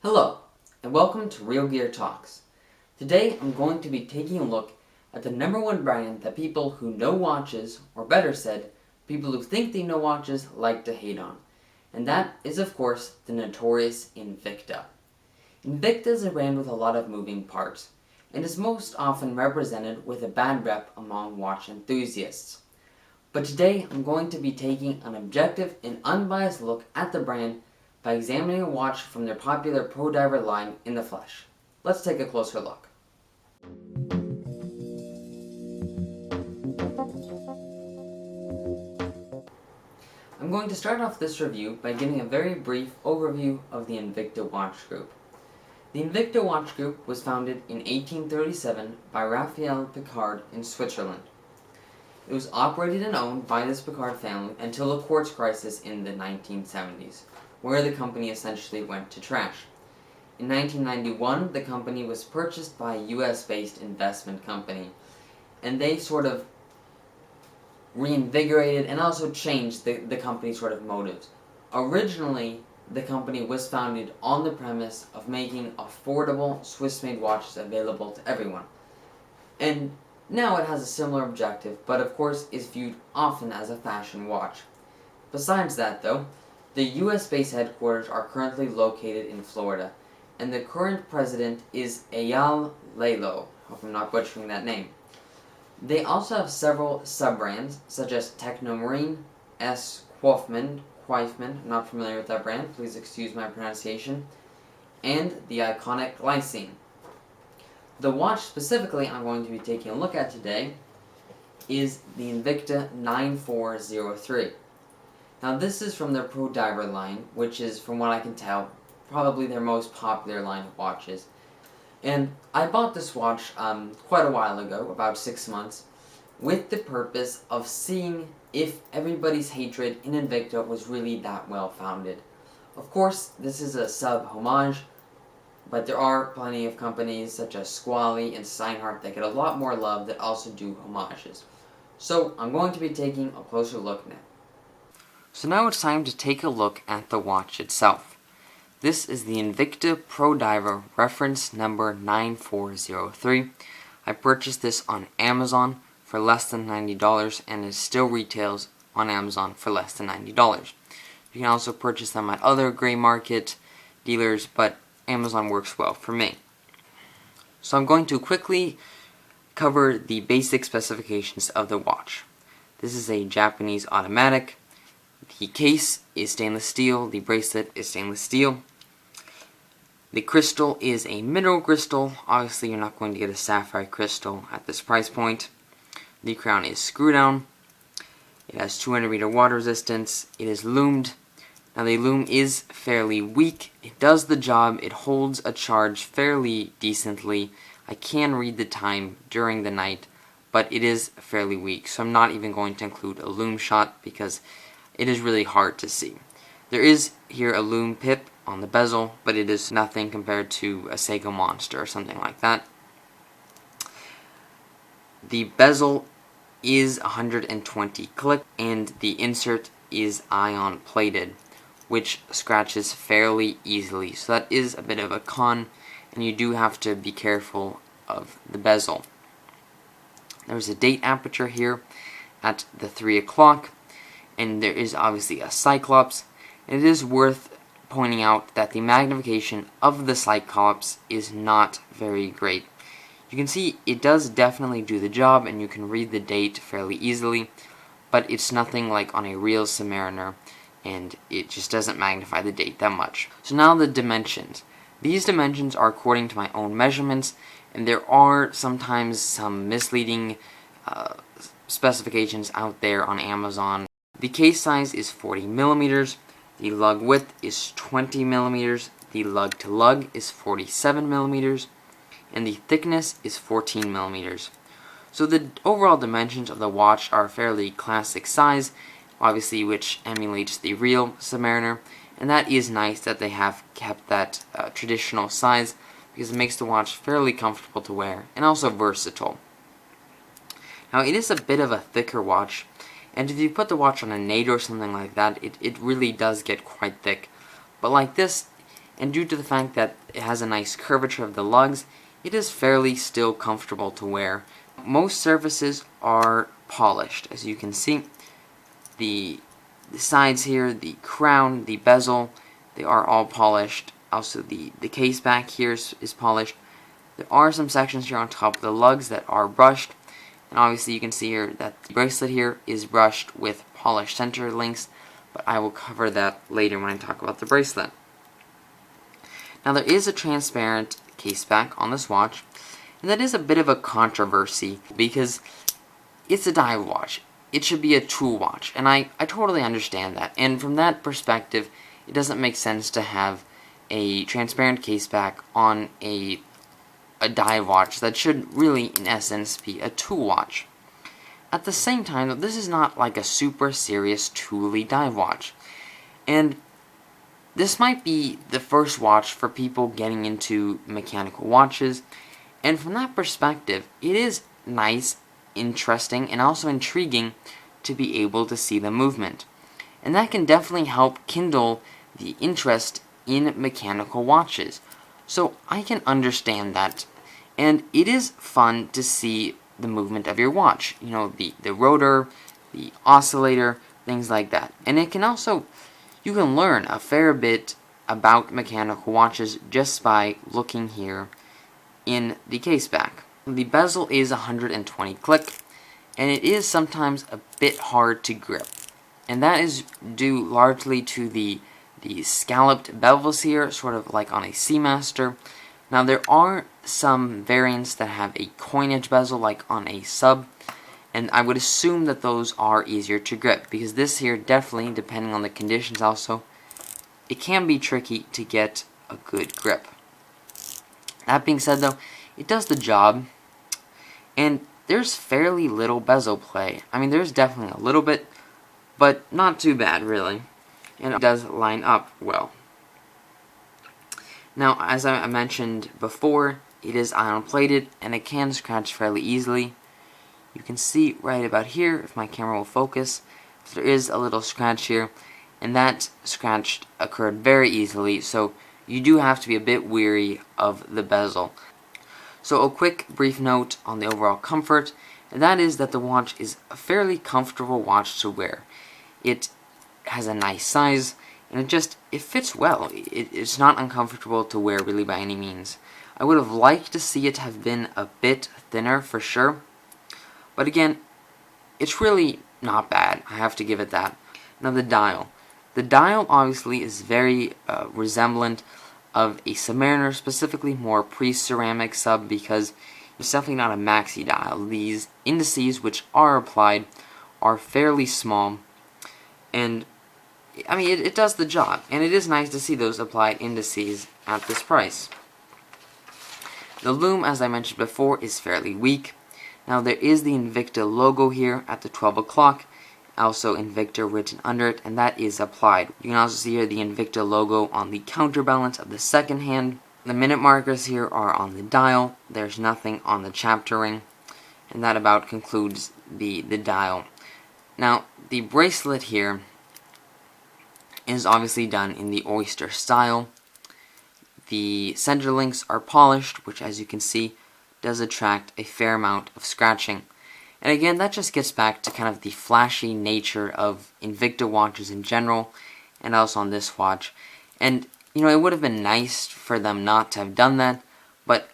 Hello, and welcome to Real Gear Talks. Today I'm going to be taking a look at the #1 brand that people who know watches, or better said, people who think they know watches, like to hate on. And that is, of course, the notorious Invicta. Invicta is a brand with a lot of moving parts, and is most often represented with a bad rep among watch enthusiasts. But today I'm going to be taking an objective and unbiased look at the brand by examining a watch from their popular Pro Diver line in the flesh. Let's take a closer look. I'm going to start off this review by giving a very brief overview of the Invicta watch group. The Invicta watch group was founded in 1837 by Raphael Picard in Switzerland. It was operated and owned by this Picard family until the quartz crisis in the 1970s, where the company essentially went to trash. In 1991, the company was purchased by a US-based investment company, and they sort of reinvigorated and also changed the company's sort of motives. Originally, the company was founded on the premise of making affordable Swiss-made watches available to everyone. And now it has a similar objective, but of course is viewed often as a fashion watch. Besides that though, the US-based headquarters are currently located in Florida, and the current president is Eyal Lalo. Hope I'm not butchering that name. They also have several sub-brands, such as Technomarine, S. Quaifman, not familiar with that brand, please excuse my pronunciation, and the iconic Lysine. The watch specifically I'm going to be taking a look at today is the Invicta 9403. Now this is from their Pro Diver line, which is, from what I can tell, probably their most popular line of watches. And I bought this watch quite a while ago, about 6 months, with the purpose of seeing if everybody's hatred in Invicta was really that well founded. Of course, this is a sub-homage, but there are plenty of companies such as Squally and Steinhardt that get a lot more love that also do homages. So I'm going to be taking a closer look now. So now it's time to take a look at the watch itself. This is the Invicta Pro Diver reference number 9403. I purchased this on Amazon for less than $90, and it still retails on Amazon for less than $90. You can also purchase them at other gray market dealers, but Amazon works well for me. So I'm going to quickly cover the basic specifications of the watch. This is a Japanese automatic. The case is stainless steel, the bracelet is stainless steel. The crystal is a mineral crystal. Obviously you're not going to get a sapphire crystal at this price point. The crown is screw down. It has 200 meter water resistance. It is loomed. Now the loom is fairly weak. It does the job. It holds a charge fairly decently. I can read the time during the night, but it is fairly weak, so I'm not even going to include a loom shot because it is really hard to see. There is here a loom pip on the bezel, but it is nothing compared to a Seiko Monster or something like that. The bezel is 120 click, and the insert is ion plated, which scratches fairly easily, so that is a bit of a con, and you do have to be careful of the bezel. There's a date aperture here at the 3 o'clock, and there is obviously a cyclops. It is worth pointing out that the magnification of the cyclops is not very great. You can see it does definitely do the job, and you can read the date fairly easily, but it's nothing like on a real Submariner, and it just doesn't magnify the date that much. So now the dimensions. These dimensions are according to my own measurements, and there are sometimes some misleading specifications out there on Amazon. The case size is 40 millimeters, the lug width is 20 millimeters, the lug to lug is 47 millimeters, and the thickness is 14 millimeters. So the overall dimensions of the watch are fairly classic size, obviously, which emulates the real Submariner, and that is nice that they have kept that traditional size, because it makes the watch fairly comfortable to wear and also versatile. Now it is a bit of a thicker watch, and if you put the watch on a nadir or something like that, it really does get quite thick. But like this, and due to the fact that it has a nice curvature of the lugs, it is fairly still comfortable to wear. Most surfaces are polished, as you can see. The sides here, the crown, the bezel, they are all polished. Also the case back here is polished. There are some sections here on top of the lugs that are brushed, and obviously you can see here that the bracelet here is brushed with polished center links, but I will cover that later when I talk about the bracelet. Now there is a transparent case back on this watch, and that is a bit of a controversy because it's a dive watch. It should be a tool watch, and I totally understand that. And from that perspective, it doesn't make sense to have a transparent case back on a dive watch that should really, in essence, be a tool watch. At the same time, though, this is not like a super serious tooly dive watch. And this might be the first watch for people getting into mechanical watches, and from that perspective, it is nice, interesting, and also intriguing to be able to see the movement. And that can definitely help kindle the interest in mechanical watches. So I can understand that. And it is fun to see the movement of your watch. You know, the rotor, the oscillator, things like that. And it can also, you can learn a fair bit about mechanical watches just by looking here in the case back. The bezel is 120 click, and it is sometimes a bit hard to grip. And that is due largely to the scalloped bevels here, sort of like on a Seamaster. Now there are some variants that have a coinage bezel like on a sub, and I would assume that those are easier to grip, because this here definitely, depending on the conditions also, it can be tricky to get a good grip. That being said though, it does the job, and there's fairly little bezel play. I mean, there's definitely a little bit, but not too bad really, and it does line up well. Now, as I mentioned before, it is iron plated, and it can scratch fairly easily. You can see right about here, if my camera will focus, there is a little scratch here, and that scratch occurred very easily, so you do have to be a bit weary of the bezel. So a quick brief note on the overall comfort, and that is that the watch is a fairly comfortable watch to wear. It has a nice size, and it fits well. It's not uncomfortable to wear really by any means. I would have liked to see it have been a bit thinner for sure, but again, it's really not bad. I have to give it that. Now the dial. The dial obviously is very resemblant of a Submariner, specifically more pre-ceramic sub, because it's definitely not a maxi dial. These indices which are applied are fairly small, and I mean it does the job, and it is nice to see those applied indices at this price. The lume, as I mentioned before, is fairly weak. Now there is the Invicta logo here at the 12 o'clock, also Invicta written under it, and that is applied. You can also see here the Invicta logo on the counterbalance of the second hand. The minute markers here are on the dial. There's nothing on the chapter ring, and that about concludes the dial. Now the bracelet here is obviously done in the oyster style. The center links are polished, which as you can see does attract a fair amount of scratching. And again, that just gets back to kind of the flashy nature of Invicta watches in general, and also on this watch. And, you know, it would have been nice for them not to have done that, but,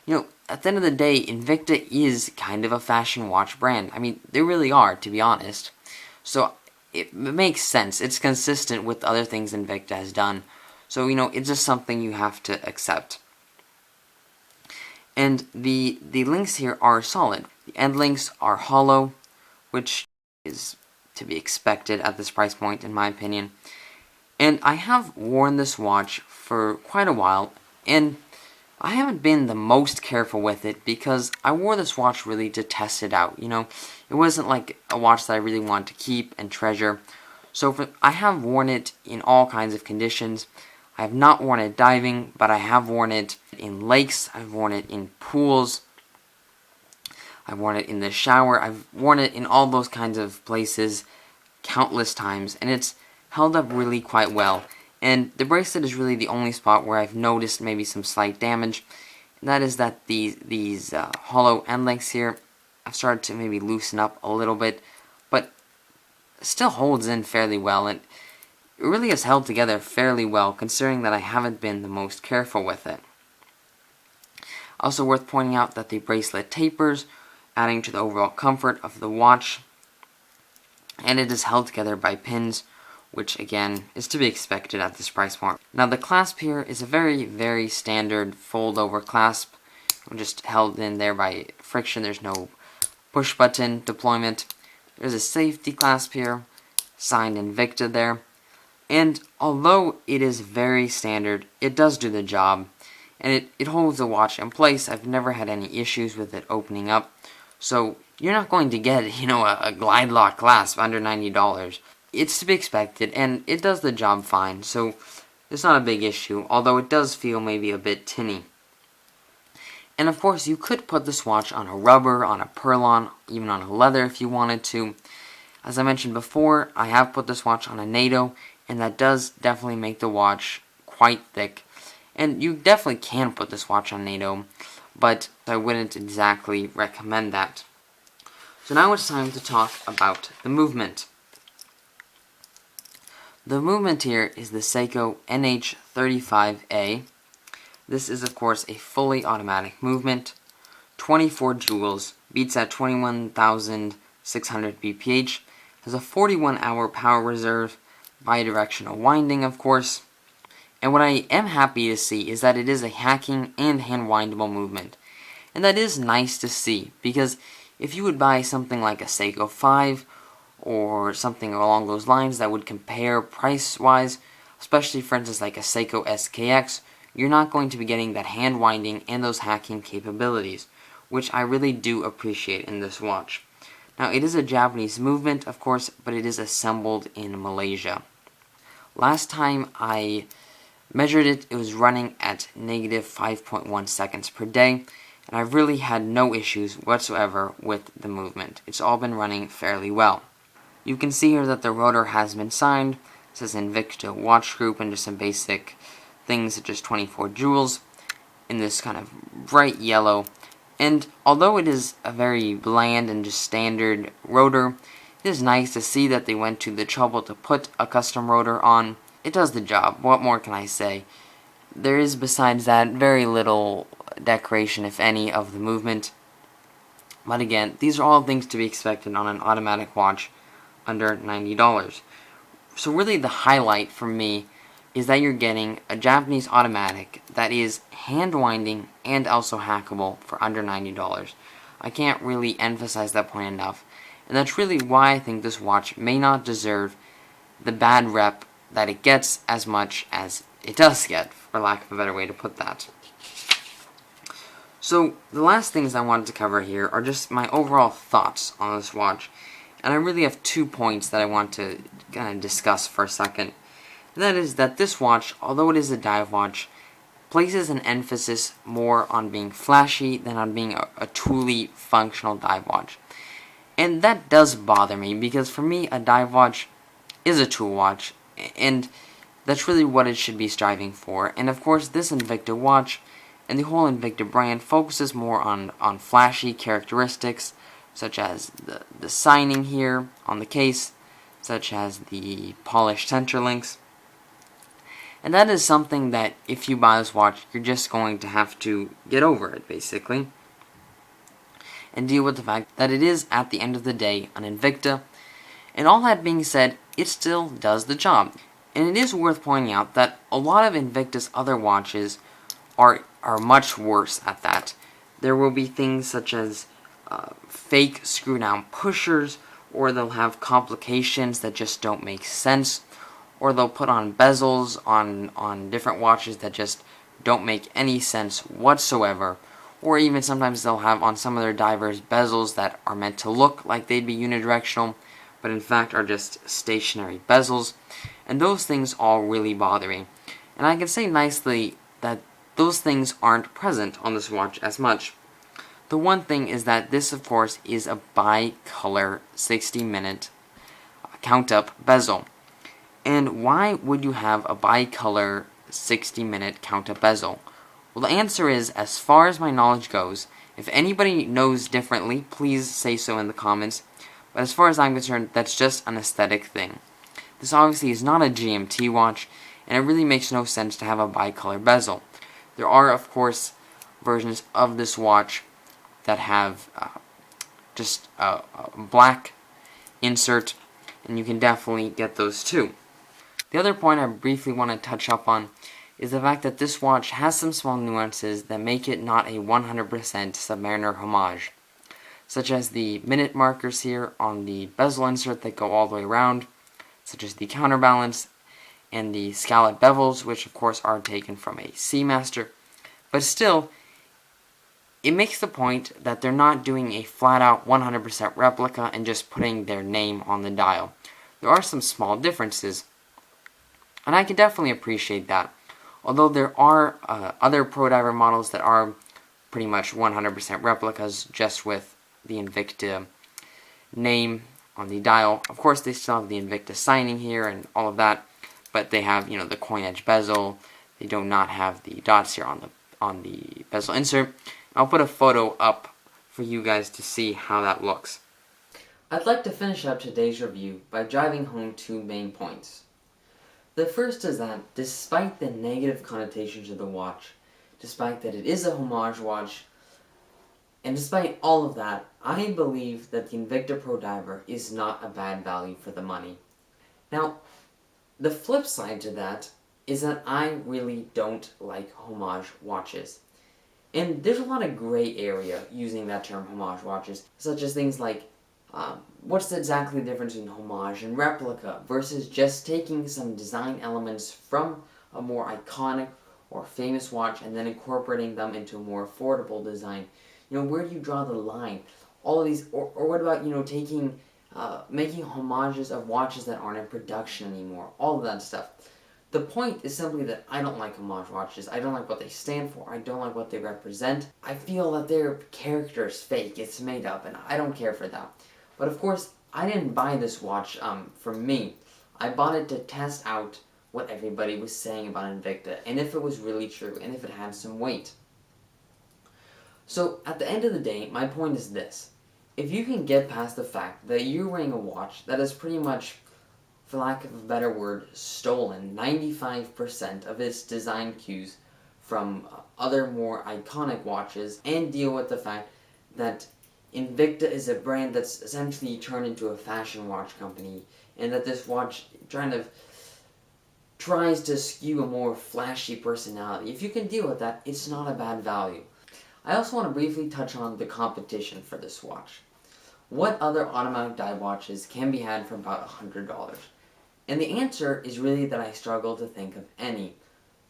you know, at the end of the day, Invicta is kind of a fashion watch brand. I mean, they really are, to be honest. So, it makes sense. It's consistent with other things Invicta has done. So, you know, it's just something you have to accept. And the links here are solid. The end links are hollow, which is to be expected at this price point, in my opinion. And I have worn this watch for quite a while, and I haven't been the most careful with it because I wore this watch really to test it out. You know, it wasn't like a watch that I really wanted to keep and treasure. So I have worn it in all kinds of conditions. I have not worn it diving, but I have worn it in lakes, I've worn it in pools, I've worn it in the shower, I've worn it in all those kinds of places countless times, and it's held up really quite well. And the bracelet is really the only spot where I've noticed maybe some slight damage. And that is that these hollow end links here, I've started to maybe loosen up a little bit, but still holds in fairly well, and it really has held together fairly well considering that I haven't been the most careful with it. Also worth pointing out that the bracelet tapers, adding to the overall comfort of the watch, and it is held together by pins, which again is to be expected at this price point. Now the clasp here is a very standard fold over clasp, just held in there by friction. There's no push button deployment. There's a safety clasp here, signed Invicta there, and although it is very standard, it does do the job, and it holds the watch in place. I've never had any issues with it opening up, so you're not going to get, a glide lock clasp under $90. It's to be expected, and it does the job fine, so it's not a big issue, although it does feel maybe a bit tinny. And of course, you could put this watch on a rubber, on a pearl-on, even on a leather if you wanted to. As I mentioned before, I have put this watch on a NATO, and that does definitely make the watch quite thick. And you definitely can put this watch on NATO, but I wouldn't exactly recommend that. So now it's time to talk about the movement. The movement here is the Seiko NH35A. This is of course a fully automatic movement, 24 joules, beats at 21,600 bph, has a 41-hour power reserve, bidirectional winding of course, and what I am happy to see is that it is a hacking and hand-windable movement. And that is nice to see, because if you would buy something like a Seiko 5 or something along those lines that would compare price-wise, especially for instance like a Seiko SKX, you're not going to be getting that hand winding and those hacking capabilities, which I really do appreciate in this watch. Now it is a Japanese movement of course, but it is assembled in Malaysia. Last time I measured it, it was running at negative 5.1 seconds per day, and I've really had no issues whatsoever with the movement. It's all been running fairly well. You can see here that the rotor has been signed. It says Invicta Watch Group and just some basic things such as 24 joules in this kind of bright yellow. And although it is a very bland and just standard rotor, it is nice to see that they went to the trouble to put a custom rotor on. It does the job. What more can I say? There is, besides that, very little decoration, if any, of the movement. But again, these are all things to be expected on an automatic watch under $90. So really the highlight for me is that you're getting a Japanese automatic that is hand winding and also hackable for under $90. I can't really emphasize that point enough, and that's really why I think this watch may not deserve the bad rep that it gets as much as it does get, for lack of a better way to put that. So the last things I wanted to cover here are just my overall thoughts on this watch, and I really have 2 points that I want to kind of discuss for a second. That is that this watch, although it is a dive watch, places an emphasis more on being flashy than on being a truly functional dive watch. And that does bother me, because for me a dive watch is a tool watch, and that's really what it should be striving for. And of course this Invicta watch and the whole Invicta brand focuses more on flashy characteristics, such as the signing here on the case, such as the polished center links. And that is something that if you buy this watch, you're just going to have to get over it, basically, and deal with the fact that it is, at the end of the day, an Invicta. And all that being said, it still does the job. And it is worth pointing out that a lot of Invicta's other watches are much worse at that. There will be things such as fake screw-down pushers, or they'll have complications that just don't make sense, or they'll put on bezels on different watches that just don't make any sense whatsoever, or even sometimes they'll have on some of their divers bezels that are meant to look like they'd be unidirectional, but in fact are just stationary bezels, and those things all really bother me. And I can say nicely that those things aren't present on this watch as much. The one thing is that this, of course, is a bi-color 60-minute count-up bezel. And why would you have a bicolor 60-minute count-up bezel? Well, the answer is, as far as my knowledge goes, if anybody knows differently, please say so in the comments, but as far as I'm concerned, that's just an aesthetic thing. This obviously is not a GMT watch, and it really makes no sense to have a bicolor bezel. There are, of course, versions of this watch that have just a black insert, and you can definitely get those too. The other point I briefly want to touch up on is the fact that this watch has some small nuances that make it not a 100% Submariner homage, such as the minute markers here on the bezel insert that go all the way around, such as the counterbalance, and the scallop bevels, which of course are taken from a Seamaster, but still, it makes the point that they're not doing a flat-out 100% replica and just putting their name on the dial. There are some small differences, and I can definitely appreciate that. Although there are other Pro Diver models that are pretty much 100% replicas, just with the Invicta name on the dial. Of course, they still have the Invicta signing here and all of that, but they have, you know, the coin edge bezel. They do not have the dots here on the bezel insert. I'll put a photo up for you guys to see how that looks. I'd like to finish up today's review by driving home two main points. The first is that, despite the negative connotations of the watch, despite that it is a homage watch, and despite all of that, I believe that the Invicta Pro Diver is not a bad value for the money. Now, the flip side to that is that I really don't like homage watches. And there's a lot of gray area using that term homage watches, such as things like, what's exactly the difference between homage and replica versus just taking some design elements from a more iconic or famous watch and then incorporating them into a more affordable design? You know, where do you draw the line? All of these, or what about, you know, taking, making homages of watches that aren't in production anymore? All of that stuff. The point is simply that I don't like homage watches. I don't like what they stand for. I don't like what they represent. I feel that their character is fake. It's made up, and I don't care for that. But of course, I didn't buy this watch for me. I bought it to test out what everybody was saying about Invicta, and if it was really true, and if it had some weight. So, at the end of the day, my point is this. If you can get past the fact that you're wearing a watch that is pretty much, for lack of a better word, stolen 95% of its design cues from other more iconic watches, and deal with the fact that Invicta is a brand that's essentially turned into a fashion watch company, and that this watch kind of tries to skew a more flashy personality. If you can deal with that, it's not a bad value. I also want to briefly touch on the competition for this watch. What other automatic dive watches can be had for about $100? And the answer is really that I struggle to think of any.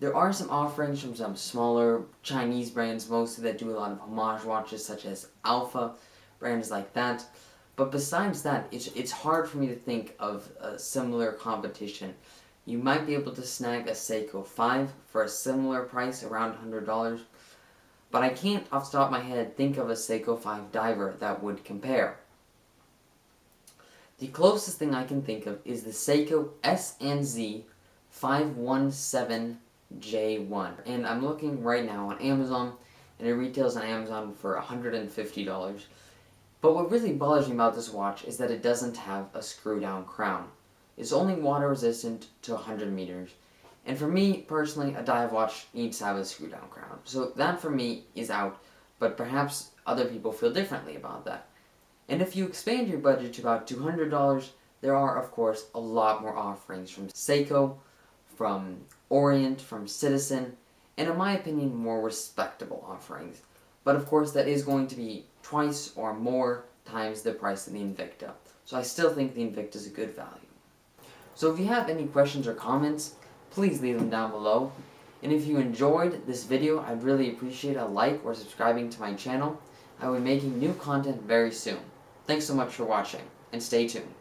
There are some offerings from some smaller Chinese brands, mostly that do a lot of homage watches, such as Alpha, brands like that. But besides that, it's hard for me to think of a similar competition. You might be able to snag a Seiko 5 for a similar price, around $100, but I can't, off the top of my head, think of a Seiko 5 diver that would compare. The closest thing I can think of is the Seiko S&Z 517J1, and I'm looking right now on Amazon, and it retails on Amazon for $150. But what really bothers me about this watch is that it doesn't have a screw-down crown. It's only water resistant to 100 meters. And for me, personally, a dive watch needs to have a screw-down crown. So that for me is out, but perhaps other people feel differently about that. And if you expand your budget to about $200, there are, of course, a lot more offerings from Seiko, from Orient, from Citizen, and in my opinion, more respectable offerings. But of course, that is going to be twice or more times the price of the Invicta. So I still think the Invicta is a good value. So if you have any questions or comments, please leave them down below. And if you enjoyed this video, I'd really appreciate a like or subscribing to my channel. I will be making new content very soon. Thanks so much for watching, and stay tuned.